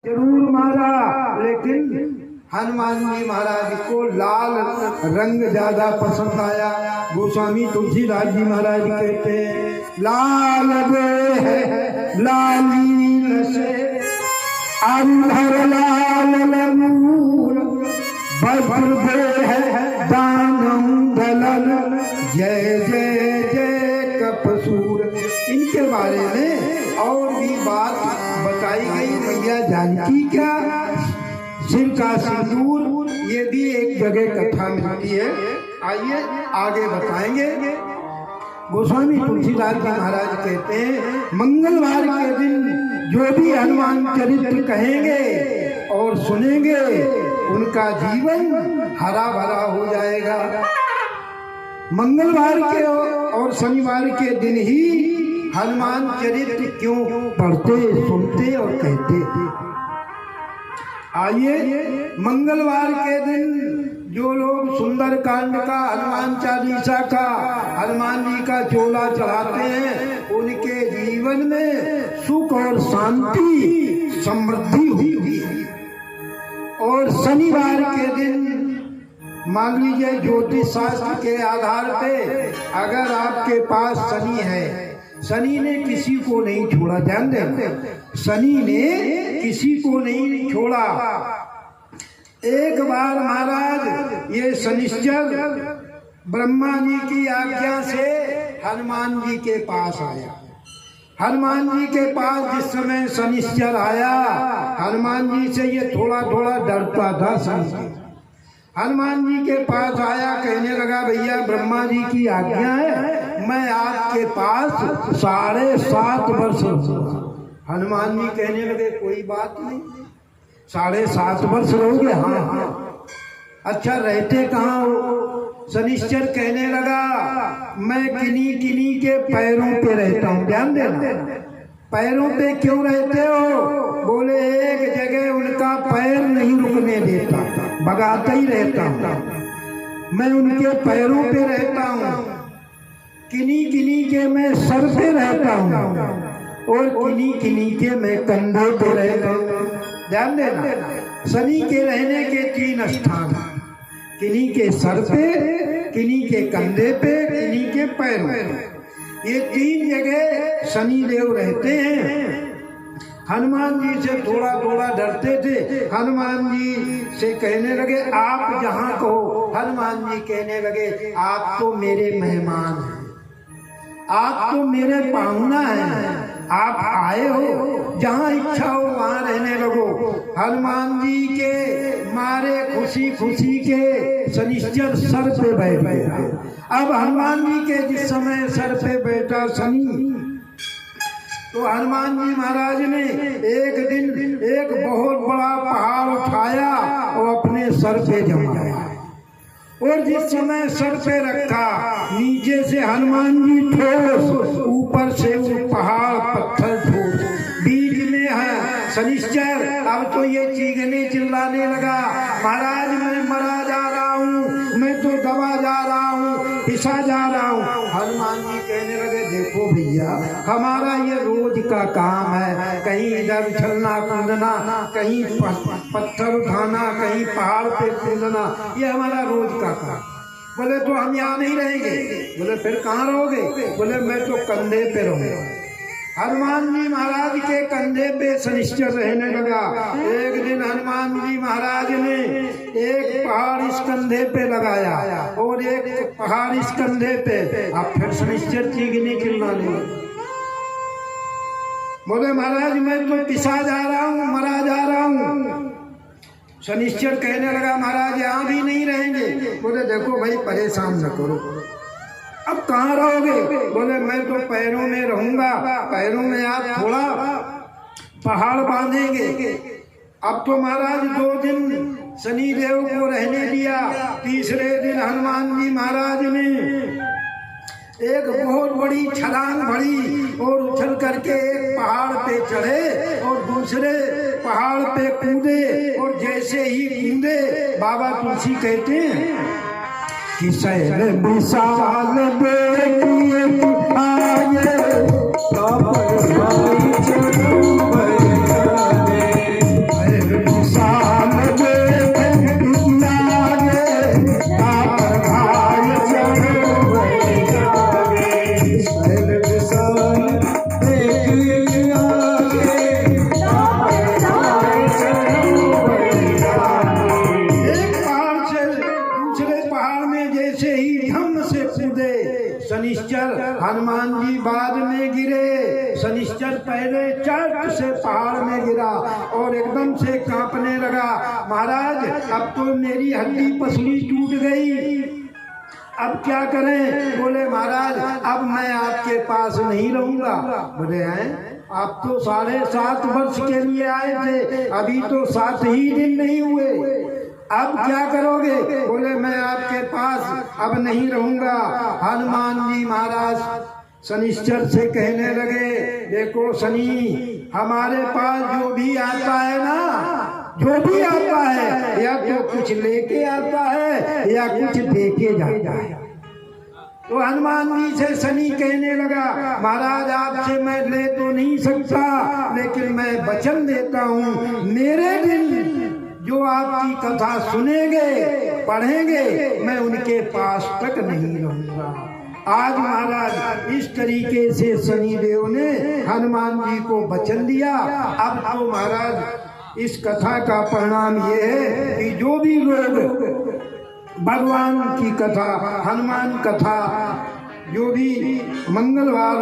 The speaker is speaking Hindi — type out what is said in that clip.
जरूर मारा, लेकिन हनुमान जी महाराज को लाल रंग ज्यादा पसंद आया। गोस्वामी तुलसीदास जी महाराज कहते हैं लाल दे लाली से अंधर लाल लूर बब्र दे है दानम दलन जय जय जय कपसूर। इनके बारे में और भी बात बताई गई। मैया जानकी का सिर का सिंदूर, ये भी एक जगह कथा मिलती है। आइए आगे बताएंगे। गोस्वामी तुलसीदास जी महाराज कहते हैं मंगलवार के दिन जो भी हनुमान चरित्र कहेंगे और सुनेंगे उनका जीवन हरा भरा हो जाएगा। मंगलवार के और शनिवार के दिन ही हनुमान चरित्र क्यों पढ़ते, सुनते और कहते। आइए, मंगलवार के दिन जो लोग सुंदर कांड का, हनुमान चालीसा का, हनुमान जी का चोला चढ़ाते हैं उनके जीवन में सुख और शांति समृद्धि हुई। और शनिवार के दिन मान लीजिए ज्योतिष शास्त्र के आधार पे अगर आपके पास शनि है, शनि ने किसी को नहीं छोड़ा, ध्यान दें, शनि ने किसी को नहीं छोड़ा। एक बार महाराज ये शनिश्चर ब्रह्मा जी की आज्ञा से हनुमान जी के पास आया। हनुमान जी के पास जिस समय शनिश्चर आया, हनुमान जी से ये थोड़ा थोड़ा डरता था शनिश्चर। हनुमान जी के पास आया, कहने लगा भैया ब्रह्मा जी की आज्ञा है मैं आपके पास 7.5 वर्ष रहूंगा। हनुमान जी कहने लगे कोई बात नहीं, 7.5 वर्ष रहोगे? हाँ हाँ। अच्छा रहते कहाँ हो? शनिश्चर कहने लगा मैं किन्हीं किन्हीं के पैरों पे रहता हूँ। ध्यान देना, पैरों पे क्यों रहते हो? बोले एक जगह उनका पैर नहीं रुकने देता, भगाता ही रहता हूँ। मैं उनके पैरों पे रहता हूँ। किन्हीं किन्हीं के मैं सर पे रहता हूँ और किन्हीं किन्हीं के मैं कंधों पे रहता हूँ। ध्यान देना, शनि के रहने के 3 स्थान, किन्हीं के सर पे, किन्हीं के कंधे पे, किन्हीं के पैर में। ये 3 जगह शनि देव रहते हैं। हनुमान जी से थोड़ा थोड़ा डरते थे। हनुमान जी से कहने लगे आप जहाँ कहो। हनुमान जी कहने लगे आप तो मेरे मेहमान हैं, आप तो मेरे पाहुना हैं, आप आए हो, जहाँ इच्छा हो वहाँ रहने लगो। हनुमान जी के मारे खुशी खुशी के शनिश्चर सर पे बैठ गया। अब हनुमान जी के जिस समय सर पे बैठा शनि, तो हनुमान जी महाराज ने एक दिन एक बहुत बड़ा पहाड़ उठाया और अपने सर पे जमाया। और जिस समय सर पे रखा, नीचे से हनुमान जी ठोस, ऊपर से वो पहाड़ पत्थर ठोस, बीच में है शनिश्चर। अब तो ये चीखने चिल्लाने लगा महाराज मैं मरा जा रहा हूँ, मैं तो दबा जा रहा हूँ, पिसा जा रहा हूँ। हनुमान जी कहने लगे देखो भैया हमारा ये रोज का काम है, कहीं इधर उछलना कूदना, कहीं पत्थर उठाना, कहीं पहाड़ पे कूदना, ये हमारा रोज का काम। बोले तो हम यहाँ नहीं रहेंगे। बोले फिर कहाँ रहोगे? बोले मैं तो कंधे पे रहूंगा। हनुमान जी महाराज के कंधे पे शनिश्चर रहने लगा। एक दिन हनुमान जी महाराज ने एक पहाड़ इस कंधे पे लगाया और एक पहाड़ इस कंधे पे। अब फिर शनिश्चर चीखने चिल्लाने लगे। बोले महाराज मैं तो पिसा जा रहा हूँ, मरा जा रहा हूँ। शनिश्चर कहने लगा महाराज यहाँ भी नहीं रहेंगे। बोले देखो भाई परेशान न करो, अब कहाँ रहोगे? बोले मैं तो पैरों में रहूंगा, पैरों में आप थोड़ा पहाड़ बांधेंगे। अब तो महाराज 2 दिन शनि देव को रहने दिया। तीसरे दिन हनुमान जी महाराज ने एक बहुत बड़ी छलांग भरी और उछल करके एक पहाड़ पे चढ़े और दूसरे पहाड़ पे कूदे। और जैसे ही कूदे, बाबा तुलसी कहते हैं कि शैल विशाल देखिए आए हनुमान जी बाद में गिरे। शनिश्चर पहले चट से पहाड़ में गिरा और एकदम से कांपने लगा। महाराज अब तो मेरी हड्डी पसली टूट गई, अब क्या करें? बोले महाराज अब मैं आपके पास नहीं रहूंगा। बोले हैं आप तो 7.5 वर्ष के लिए आए थे, अभी तो 7 ही दिन नहीं हुए, अब क्या करोगे? बोले मैं आपके पास अब नहीं रहूंगा। हनुमान जी महाराज शनिश्चर से कहने लगे, देखो शनि, हमारे पास जो भी आता है ना, जो भी आता है या तो कुछ लेके आता है या कुछ देके जाता है। तो हनुमान जी से शनि कहने लगा, महाराज आपसे मैं ले तो नहीं सकता, लेकिन मैं वचन देता हूँ मेरे दिन जो आपकी कथा सुनेंगे पढ़ेंगे मैं उनके पास तक नहीं रहूंगा। आज महाराज इस तरीके से शनिदेव ने हनुमान जी को वचन दिया। अब तो महाराज इस कथा का परिणाम ये है कि जो भी लोग भगवान की कथा, हनुमान कथा, जो भी मंगलवार